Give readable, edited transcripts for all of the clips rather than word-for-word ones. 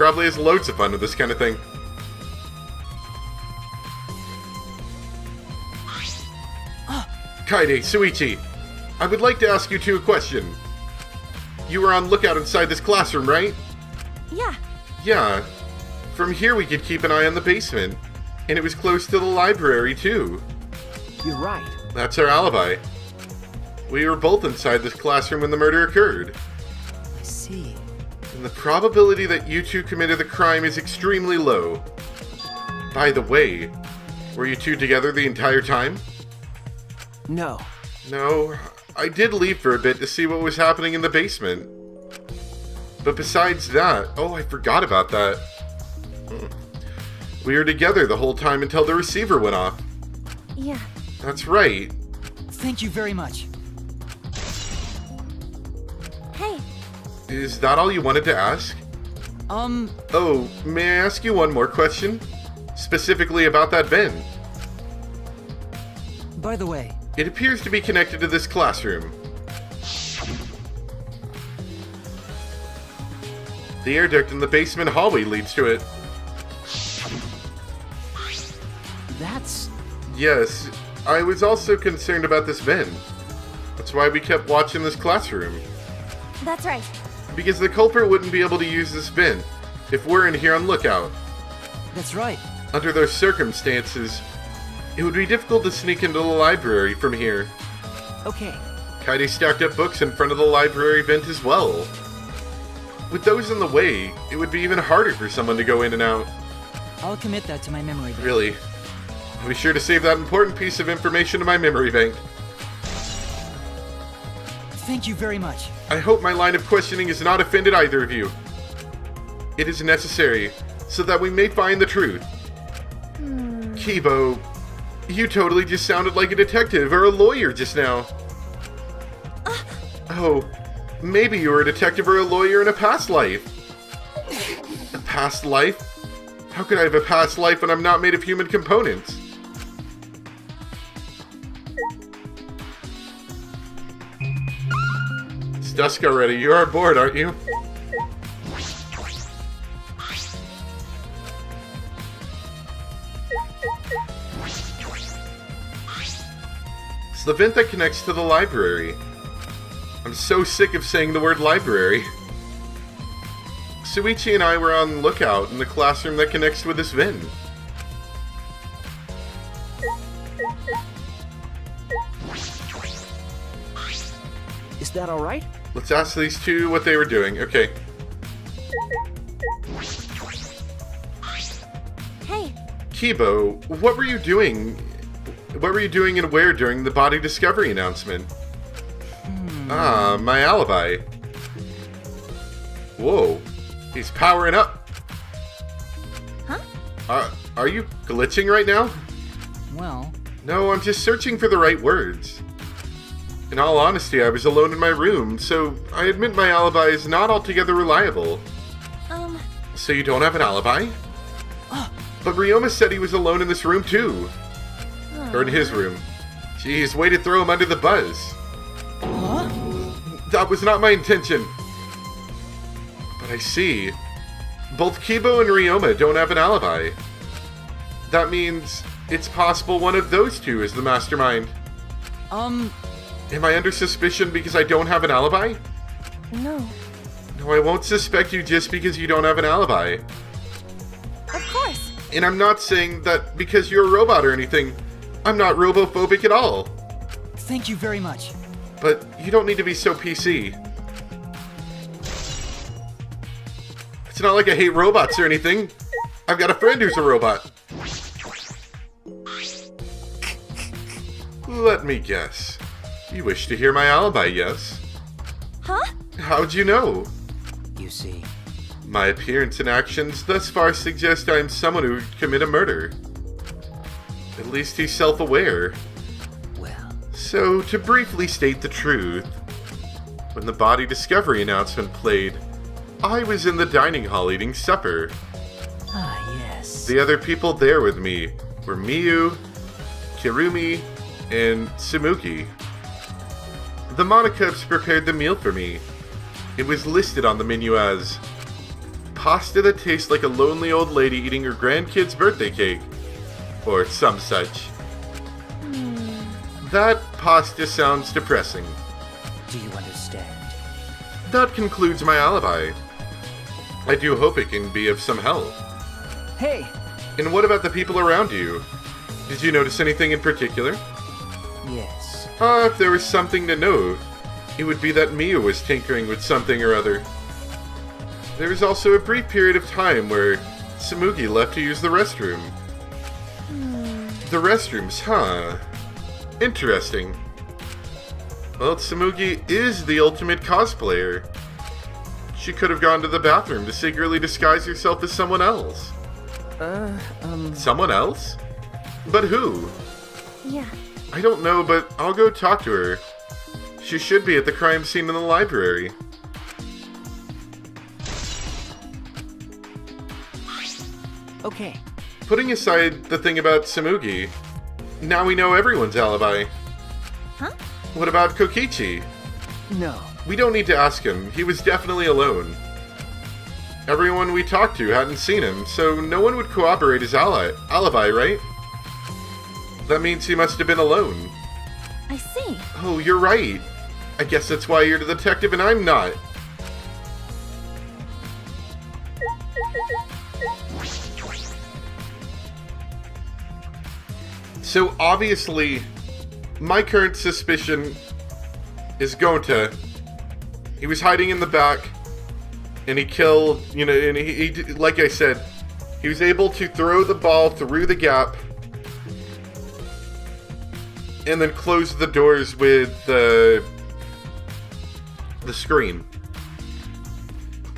probably has loads of fun with this kind of thing. Kaede, Shuichi, I would like to ask you two a question. You were on lookout inside this classroom, right? Yeah. Yeah. From here we could keep an eye on the basement. And it was close to the library, too. You're right. That's our alibi. We were both inside this classroom when the murder occurred. I see. And the probability that you two committed the crime is extremely low. By the way, were you two together the entire time? No. No, I did leave for a bit to see what was happening in the basement. But besides that, oh, I forgot about that. We were together the whole time until the receiver went off. Yeah. That's right. Thank you very much. Hey. Is that all you wanted to ask? Oh, may I ask you one more question? Specifically about that bin. By the way, It appears to be connected to this classroom. The air duct in the basement hallway leads to it. that's... Yes, I was also concerned about this bin. That's why we kept watching this classroom. That's right. Because the culprit wouldn't be able to use this bin if we're in here on lookout. That's right. Under those circumstances, it would be difficult to sneak into the library from here. Okay. Kaede stacked up books in front of the library vent as well. With those in the way, it would be even harder for someone to go in and out. I'll commit that to my memory bank. Really. I'll be sure to save that important piece of information to my memory bank. Thank you very much. I hope my line of questioning has not offended either of you. It is necessary so that we may find the truth. Kibo, you totally just sounded like a detective or a lawyer just now. Oh, maybe you were a detective or a lawyer in a past life. A past life? How could I have a past life when I'm not made of human components? It's dusk already. You are bored, aren't you? It's the vent that connects to the library. I'm so sick of saying the word library. Shuichi and I were on lookout in the classroom that connects with this vent. Is that alright? Let's ask these two what they were doing. Okay. Hey. Kibo, what were you doing? What were you doing and where during the body discovery announcement? Ah, my alibi. Whoa. He's powering up. Huh? Are you glitching right now? Well, No, I'm just searching for the right words. In all honesty, I was alone in my room, so I admit my alibi is not altogether reliable. So you don't have an alibi? But Ryoma said he was alone in this room too. Or in his room. Jeez, way to throw him under the bus. huh? That was not my intention. But I see. Both Kibo and Ryoma don't have an alibi. That means it's possible one of those two is the mastermind. Am I under suspicion because I don't have an alibi? No. No, I won't suspect you just because you don't have an alibi. Of course. And I'm not saying that because you're a robot or anything. I'm not robophobic at all. Thank you very much. But you don't need to be so PC. It's not like I hate robots or anything. I've got a friend who's a robot. Let me guess. You wish to hear my alibi, yes? Huh? How'd you know? You see. My appearance and actions thus far suggest I'm someone who would commit a murder. At least he's self-aware. Well, So, to briefly state the truth, when the body discovery announcement played, I was in the dining hall eating supper. yes. The other people there with me were Miyu, Kirumi, and Tsumugi. The Monokubs prepared the meal for me. It was listed on the menu as Pasta that tastes like a lonely old lady eating her grandkid's birthday cake. Or some such. That pasta sounds depressing. Do you understand? That concludes my alibi. I do hope it can be of some help. Hey! And what about the people around you? Did you notice anything in particular? Yes. If there was something to note, it would be that Mia was tinkering with something or other. There was also a brief period of time where Tsumugi left to use the restroom. The restrooms, huh? Interesting. Well, Tsumugi is the ultimate cosplayer. She could have gone to the bathroom to secretly disguise herself as someone else. Someone else? But who? Yeah. I don't know, but I'll go talk to her. She should be at the crime scene in the library. Okay. Putting aside the thing about Tsumugi, now we know everyone's alibi. Huh? What about Kokichi? No. We don't need to ask him. He was definitely alone. Everyone we talked to hadn't seen him, so no one would corroborate his alibi, right? That means he must have been alone. I see. Oh, you're right. I guess that's why you're the detective and I'm not. So obviously, my current suspicion is Gonta. He was hiding in the back, and he killed, and he like I said, he was able to throw the ball through the gap, and then close the doors with the screen.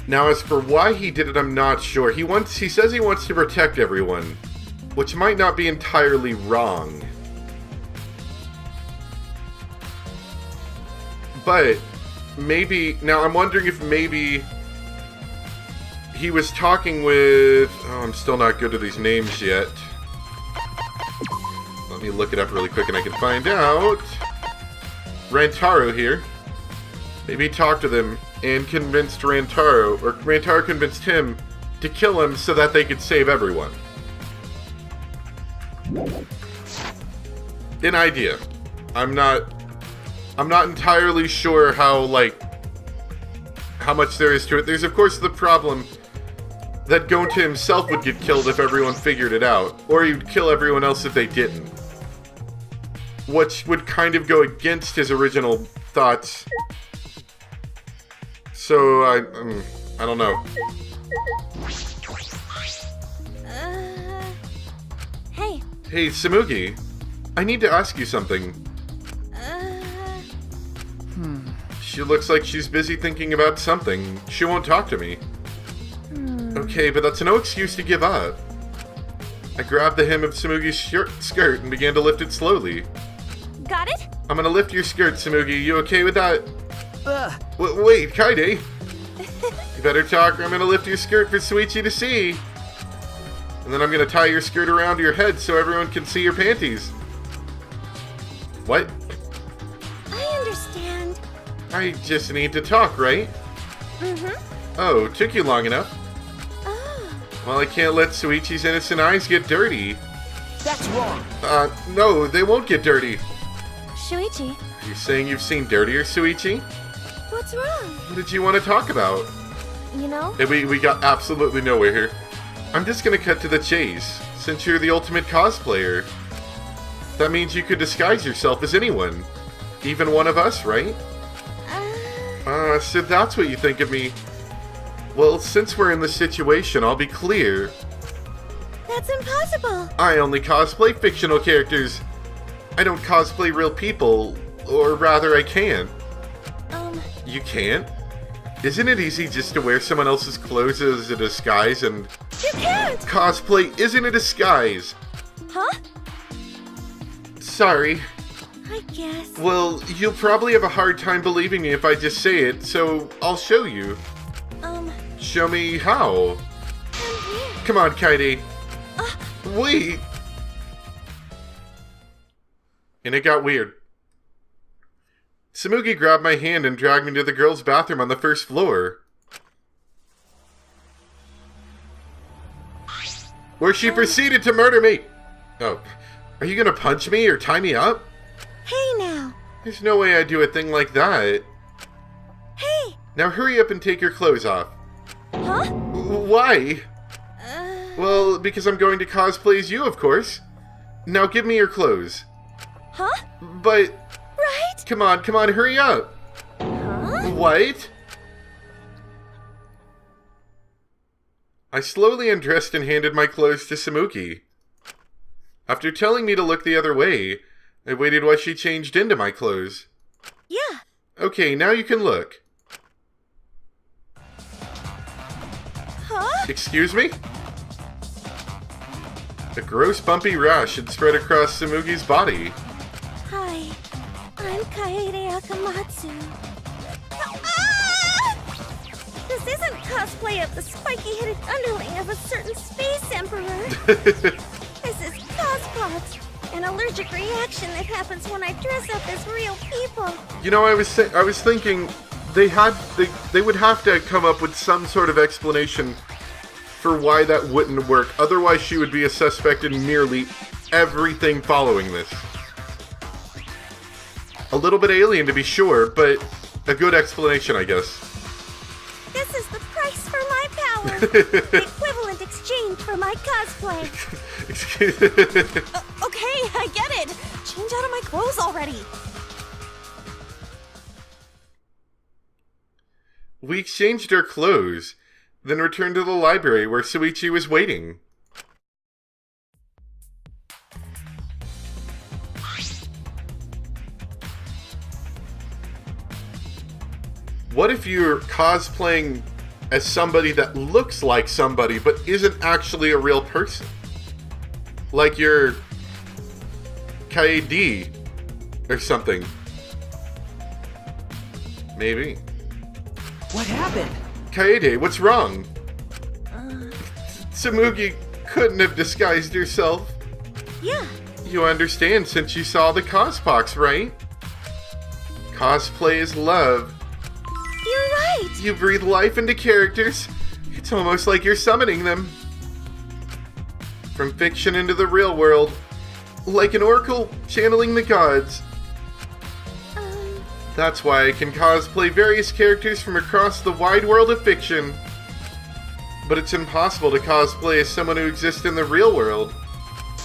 Now, as for why he did it, I'm not sure. He says he wants to protect everyone, which might not be entirely wrong. But maybe, now I'm wondering if maybe he was talking with, I'm still not good at these names yet. Let me look it up really quick and I can find out. Rantaro here. Maybe he talked to them and convinced Rantaro, or Rantaro convinced him to kill him so that they could save everyone. An idea. I'm not entirely sure how much there is to it. There's of course the problem that Gonta himself would get killed if everyone figured it out, or he would kill everyone else if they didn't. Which would kind of go against his original thoughts. So, I don't know. Hey. Hey, Tsumugi. I need to ask you something. She looks like she's busy thinking about something. She won't talk to me. Okay, but that's no excuse to give up. I grabbed the hem of Tsumugi's skirt and began to lift it slowly. Got it? I'm gonna lift your skirt, Tsumugi. You okay with that? Wait, Kaide. You better talk or I'm gonna lift your skirt for Shuichi to see. And then I'm gonna tie your skirt around your head so everyone can see your panties. What? I understand. I just need to talk, right? Oh, took you long enough. Oh. Well, I can't let Shuichi's innocent eyes get dirty. That's wrong. No, they won't get dirty. Shuichi, Are you saying you've seen dirtier, Shuichi? what's wrong? What did you want to talk about? You know? Hey, we got absolutely nowhere here. I'm just gonna cut to the chase. Since you're the ultimate cosplayer, that means you could disguise yourself as anyone. Even one of us, right? So that's what you think of me. Well, since we're in this situation, I'll be clear. That's impossible. I only cosplay fictional characters. I don't cosplay real people. Or rather, I can't. You can't? Isn't it easy just to wear someone else's clothes as a disguise and... You can't! Cosplay isn't a disguise! Huh? Sorry. I guess. Well, you'll probably have a hard time believing me if I just say it, so I'll show you. Show me how. Come on, Kaide. Wait! And it got weird. Tsumugi grabbed my hand and dragged me to the girls' bathroom on the first floor. where she proceeded to murder me. Oh, are you gonna punch me or tie me up? Hey now. There's no way I'd do a thing like that. Hey. Now hurry up and take your clothes off. Huh? Why? Well, because I'm going to cosplay as you, of course. Now give me your clothes. Huh? But... Right? Come on, hurry up. Huh? What? I slowly undressed and handed my clothes to Samuki. After telling me to look the other way, I waited while she changed into my clothes. Yeah. Okay, now you can look. Huh? Excuse me? A gross bumpy rash had spread across Samuki's body. Hi. I'm Kaede Akamatsu. This isn't cosplay of the spiky-headed underling of a certain space emperor. This is cosplot, an allergic reaction that happens when I dress up as real people. You know, I was thinking they would have to come up with some sort of explanation for why that wouldn't work. Otherwise, she would be a suspect in nearly everything following this. A little bit alien, to be sure, but a good explanation, I guess. This is the price for my power. The equivalent exchange for my cosplay. Okay, I get it. Change out of my clothes already. We exchanged our clothes, then returned to the library where Shuichi was waiting. What if you're cosplaying as somebody that looks like somebody but isn't actually a real person? Like you're Kaede or something. Maybe. What happened? Kaede, what's wrong? Samugi couldn't have disguised herself. Yeah. You understand since you saw the cospox, right? Cosplay is love. You're right. You breathe life into characters. It's almost like you're summoning them. From fiction into the real world. Like an oracle channeling the gods. That's why I can cosplay various characters from across the wide world of fiction. But it's impossible to cosplay as someone who exists in the real world.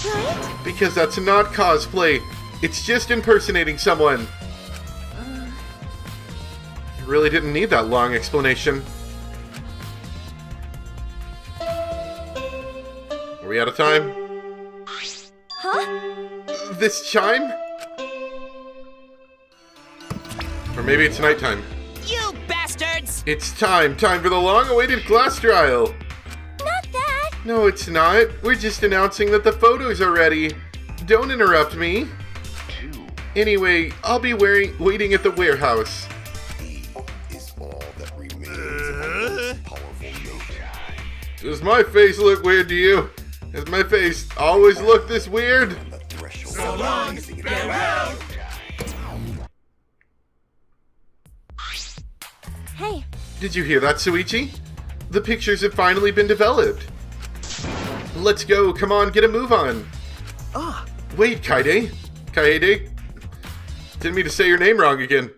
Right? Because that's not cosplay. It's just impersonating someone. I really didn't need that long explanation. Are we out of time? Huh? This chime? Or maybe it's nighttime. You bastards! It's time for the long-awaited class trial. Not that. No, it's not. We're just announcing that the photos are ready. Don't interrupt me. Anyway, I'll be waiting at the warehouse. Is all that remains of a most powerful note. Does my face look weird to you? Has my face always looked this weird? On the threshold So of long, rising farewell. Hey. Did you hear that, Shuichi? The pictures have finally been developed. Let's go. Come on, get a move on. Ah, Wait, Kaede. Didn't mean to say your name wrong again.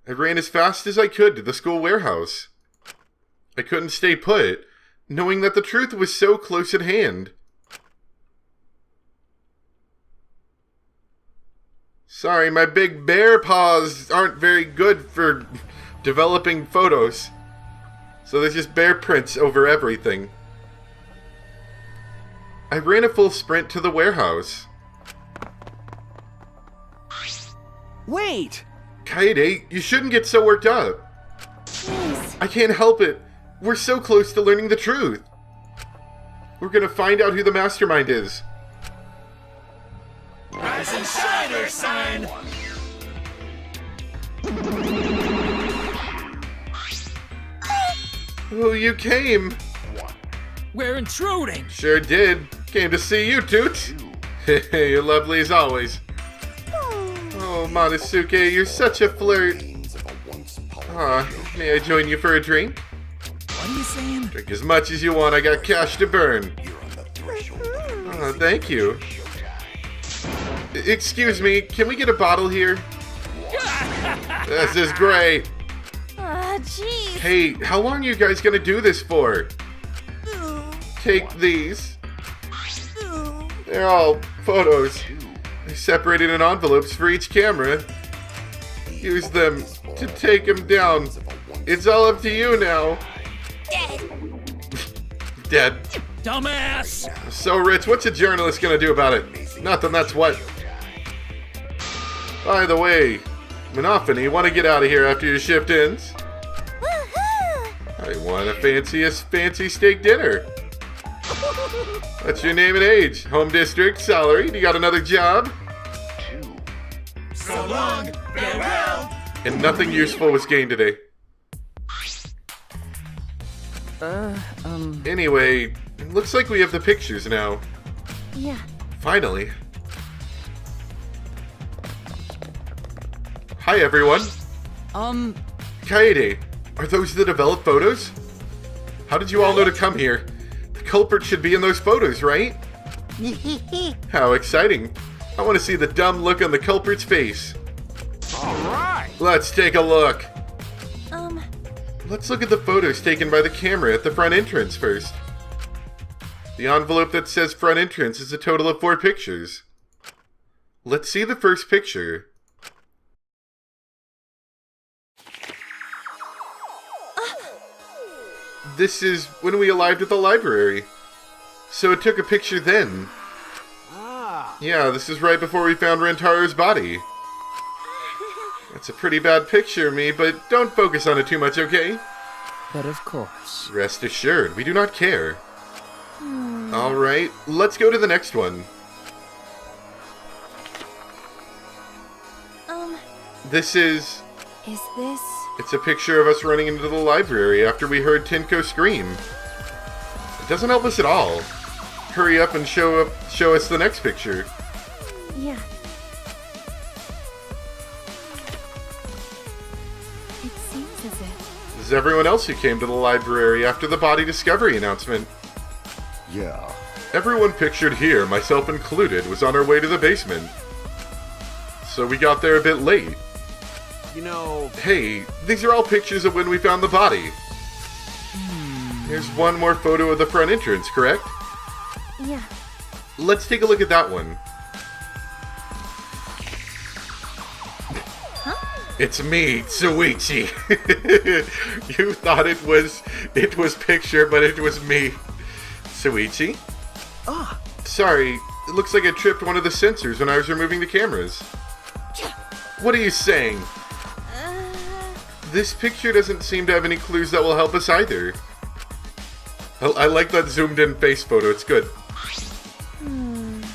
I ran as fast as I could to the school warehouse. I couldn't stay put, knowing that the truth was so close at hand. Sorry, my big bear paws aren't very good for developing photos. So there's just bear prints over everything. I ran a full sprint to the warehouse. wait! Kaede, you shouldn't get so worked up. Please. I can't help it. We're so close to learning the truth. We're gonna find out who the mastermind is. Rise and shine, Earthsign! Oh, you came. We're intruding! Sure did. Came to see you, Toots. You're lovely as always. Oh, Monosuke, you're such a flirt. remains of a once powerful note. May I join you for a drink? What are you saying? Drink as much as you want. I got cash to burn. You're threshold. Oh, thank you. Excuse me, can we get a bottle here? This is great. Jeez. Hey, how long are you guys gonna do this for? Ooh. Take these. Ooh. They're all photos. They're separated in envelopes for each camera. Use them to take them down. It's all up to you now. Dead. Dumbass! So, Rich, what's a journalist gonna do about it? Nothing, that's what. By the way, Monophony, want to get out of here after your shift ends? Woohoo! I want a fancy steak dinner. What's your name and age? Home district, salary, you got another job? So long, farewell. And nothing useful was gained today. Anyway, it looks like we have the pictures now. Yeah. Finally. Hi, everyone. Kaede, are those the developed photos? How did you all know to come here? The culprit should be in those photos, right? How exciting. I want to see the dumb look on the culprit's face. Alright! Let's take a look. Let's look at the photos taken by the camera at the front entrance first. The envelope that says front entrance is a total of 4 pictures. Let's see the first picture. This is when we arrived at the library. So it took a picture then. Yeah, this is right before we found Rentaro's body. That's a pretty bad picture of me, but don't focus on it too much, okay? But of course. Rest assured, we do not care. Alright, let's go to the next one. This is... Is this... It's a picture of us running into the library after we heard Tenko scream. It doesn't help us at all. Hurry up and show us the next picture. Yeah. It seems as if... This is everyone else who came to the library after the body discovery announcement. Yeah. Everyone pictured here, myself included, was on our way to the basement. So we got there a bit late. You know... Hey, these are all pictures of when we found the body. Here's one more photo of the front entrance, correct? Yeah. Let's take a look at that one. It's me, Shuichi. You thought it was picture, but it was me. Shuichi? Sorry, it looks like I tripped one of the sensors when I was removing the cameras. What are you saying? This picture doesn't seem to have any clues that will help us either. I like that zoomed in face photo, it's good.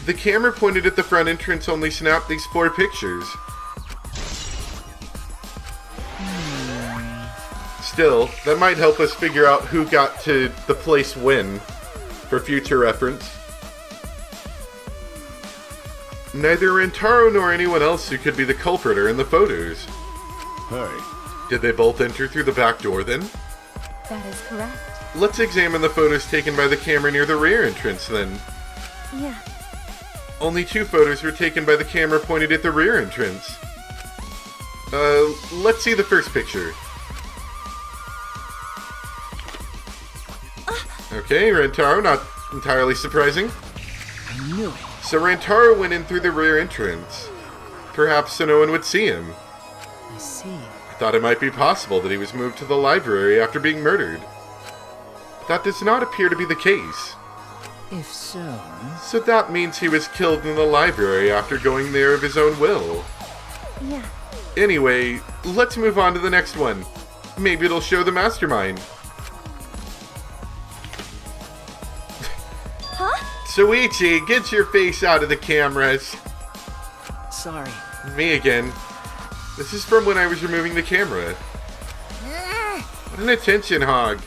The camera pointed at the front entrance only snapped these 4 pictures. Still, that might help us figure out who got to the place when, for future reference. Neither Rentaro nor anyone else who could be the culprit are in the photos. Hey. Did they both enter through the back door then? That is correct. Let's examine the photos taken by the camera near the rear entrance then. Yeah. Only 2 photos were taken by the camera pointed at the rear entrance. Let's see the first picture. Okay, Rentaro, not entirely surprising. I knew it. So Rentaro went in through the rear entrance. Perhaps so no one would see him. I see. I thought it might be possible that he was moved to the library after being murdered. That does not appear to be the case. If so... So that means he was killed in the library after going there of his own will. Yeah. Anyway, let's move on to the next one. Maybe it'll show the mastermind. Huh? Shuichi, get your face out of the cameras. Sorry. Me again. This is from when I was removing the camera. What an attention hog.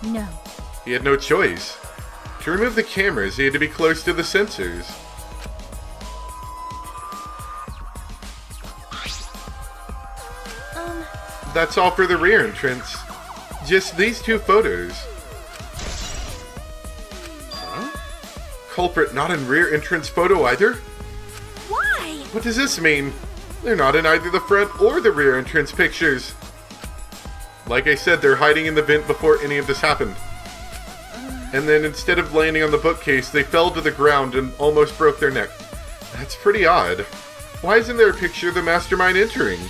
No. He had no choice. To remove the cameras, he had to be close to the sensors. That's all for the rear entrance. Just these 2 photos. Culprit not in rear entrance photo either? Why? What does this mean? They're not in either the front or the rear entrance pictures. Like I said, they're hiding in the vent before any of this happened. And then instead of landing on the bookcase, they fell to the ground and almost broke their neck. That's pretty odd. Why isn't there a picture of the mastermind entering?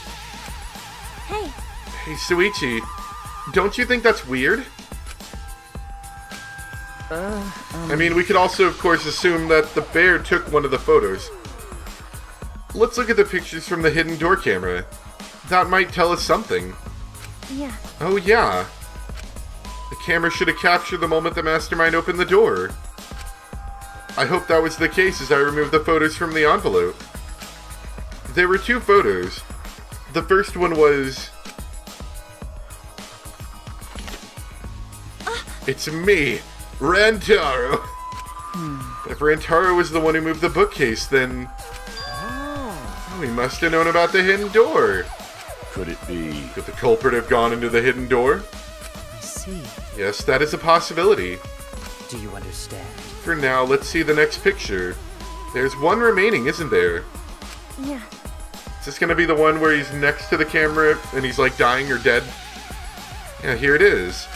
Hey, Hey, Shuichi, don't you think that's weird? I mean, we could also, of course, assume that the bear took one of the photos. Let's look at the pictures from the hidden door camera. That might tell us something. yeah. Oh yeah. The camera should have captured the moment the mastermind opened the door. I hope that was the case as I removed the photos from the envelope. There were 2 photos. The first one was... It's me, Rantaro. But if Rantaro was the one who moved the bookcase, then... we must have known about the hidden door. Could it be? Could the culprit have gone into the hidden door? I see. Yes, that is a possibility. Do you understand? For now, let's see the next picture. There's one remaining, isn't there? Yeah. Is this gonna be the one where he's next to the camera and he's like dying or dead? Yeah, here it is.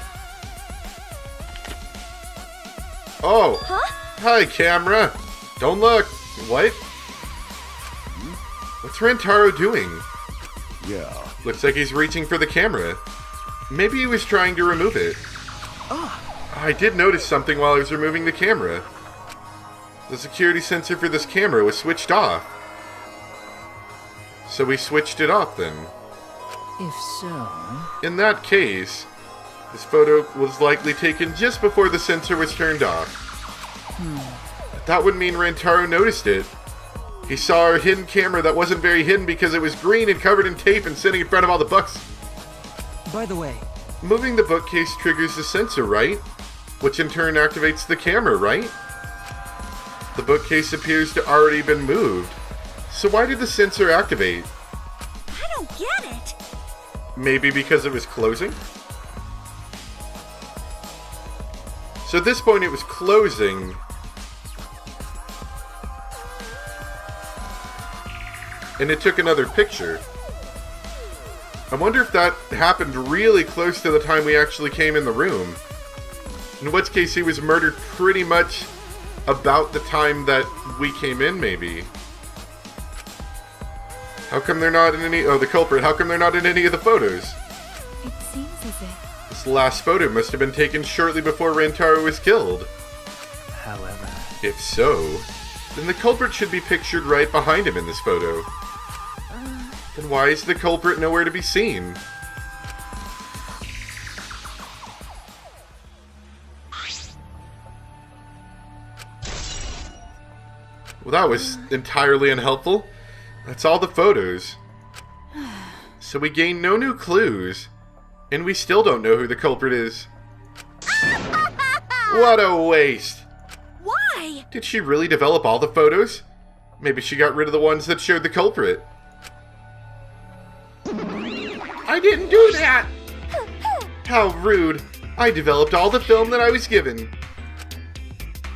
Oh! Huh? Hi, camera! Don't look! What? What's Rantaro doing? Yeah. Looks like he's reaching for the camera. Maybe he was trying to remove it. I did notice something while I was removing the camera. The security sensor for this camera was switched off. So we switched it off then. If so... In that case, this photo was likely taken just before the sensor was turned off. That would mean Rantaro noticed it. He saw our hidden camera that wasn't very hidden because it was green and covered in tape and sitting in front of all the books. By the way, Moving the bookcase triggers the sensor, right? Which in turn activates the camera, right? The bookcase appears to already been moved. So why did the sensor activate? I don't get it. Maybe because it was closing? So at this point it was closing. And it took another picture. I wonder if that happened really close to the time we actually came in the room. In which case he was murdered pretty much about the time that we came in, maybe. How come they're not in any... Oh, the culprit. How come they're not in any of the photos? It seems as if... This last photo must have been taken shortly before Rantaro was killed. however... If so, then the culprit should be pictured right behind him in this photo. Then why is the culprit nowhere to be seen? Well, that was entirely unhelpful. That's all the photos. So we gained no new clues, and we still don't know who the culprit is. What a waste! Why? Did she really develop all the photos? Maybe she got rid of the ones that showed the culprit. I didn't do that! How rude. I developed all the film that I was given.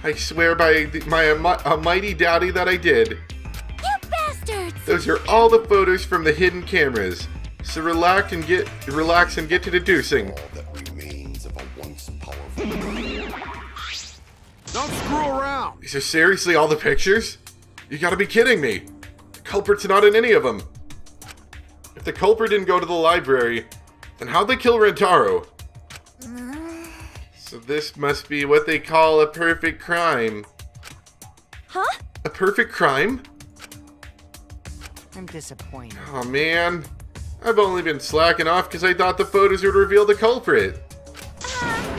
I swear by my almighty daddy that I did. You bastards! Those are all the photos from the hidden cameras. So relax and get to deducing. All that remains of a once powerful. Don't screw around. These are seriously all the pictures? You gotta be kidding me. The culprit's not in any of them. If the culprit didn't go to the library, then how'd they kill Rantaro? So this must be what they call a perfect crime. Huh? A perfect crime? I'm disappointed. Oh man. I've only been slacking off because I thought the photos would reveal the culprit.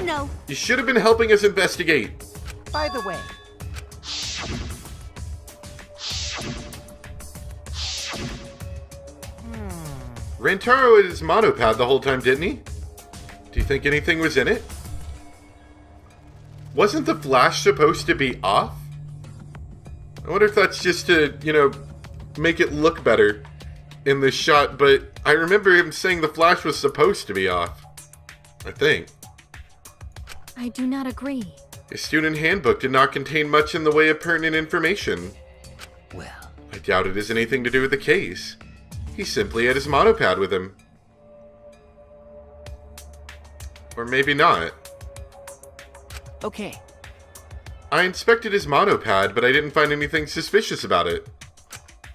No. You should have been helping us investigate. By the way, Rantaro had his monopad the whole time, didn't he? Do you think anything was in it? Wasn't the flash supposed to be off? I wonder if that's just to, make it look better in this shot, but I remember him saying the flash was supposed to be off. I think. I do not agree. His student handbook did not contain much in the way of pertinent information. Well, I doubt it has anything to do with the case. He simply had his monopad with him. Or maybe not. okay. I inspected his monopad, but I didn't find anything suspicious about it.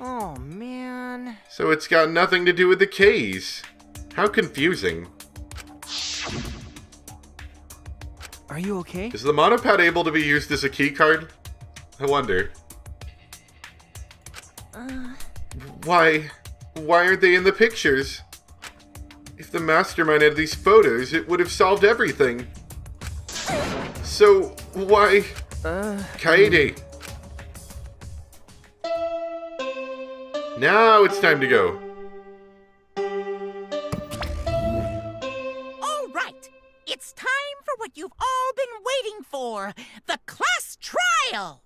Oh, man. So it's got nothing to do with the case. How confusing. Are you okay? Is the monopad able to be used as a key card? I wonder. Why aren't they in the pictures? If the mastermind had these photos, it would have solved everything. So, why... Kaede. Now it's time to go. All right, it's time for what you've all been waiting for, the class trial.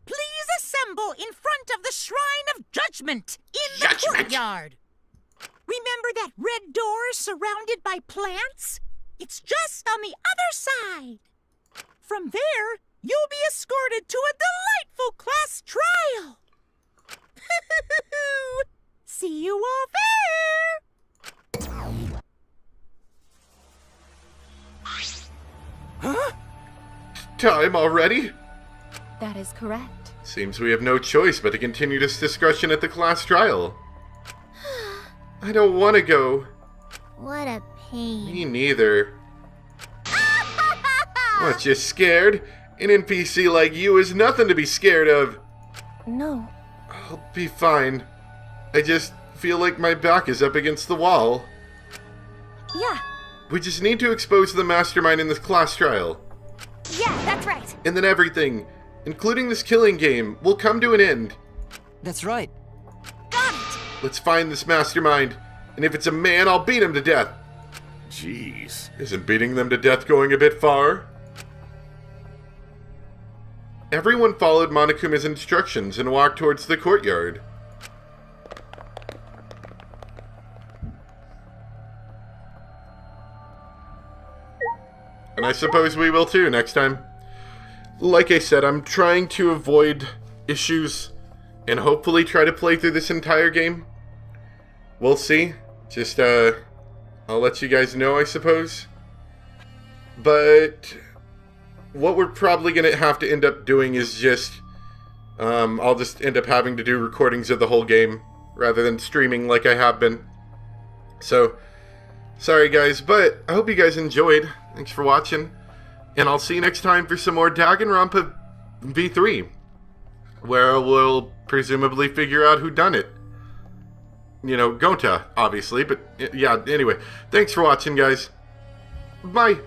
Please assemble in front of the Shrine of Judgment in the courtyard. Remember that red door surrounded by plants? It's just on the other side. From there, you'll be escorted to a delightful class trial. See you all there. Huh? Time already? That is correct. Seems we have no choice but to continue this discussion at the class trial. I don't want to go. What a pain. Me neither. What, you scared? An NPC like you is nothing to be scared of. No. I'll be fine. I just feel like my back is up against the wall. Yeah. We just need to expose the mastermind in this class trial. Yeah, that's right. And then everything, including this killing game, will come to an end. That's right. Got it. Let's find this mastermind, and if it's a man, I'll beat him to death. Jeez. Isn't beating them to death going a bit far? Everyone followed Monokuma's instructions and walked towards the courtyard. And I suppose we will too next time. Like I said, I'm trying to avoid issues and hopefully try to play through this entire game. We'll see. Just, I'll let you guys know, I suppose. But what we're probably going to have to end up doing is just, I'll just end up having to do recordings of the whole game rather than streaming like I have been. So, sorry guys, but I hope you guys enjoyed. Thanks for watching. And I'll see you next time for some more Danganronpa V3, where we'll presumably figure out who done it. You know, Gonta, obviously, but yeah, anyway. Thanks for watching, guys. Bye.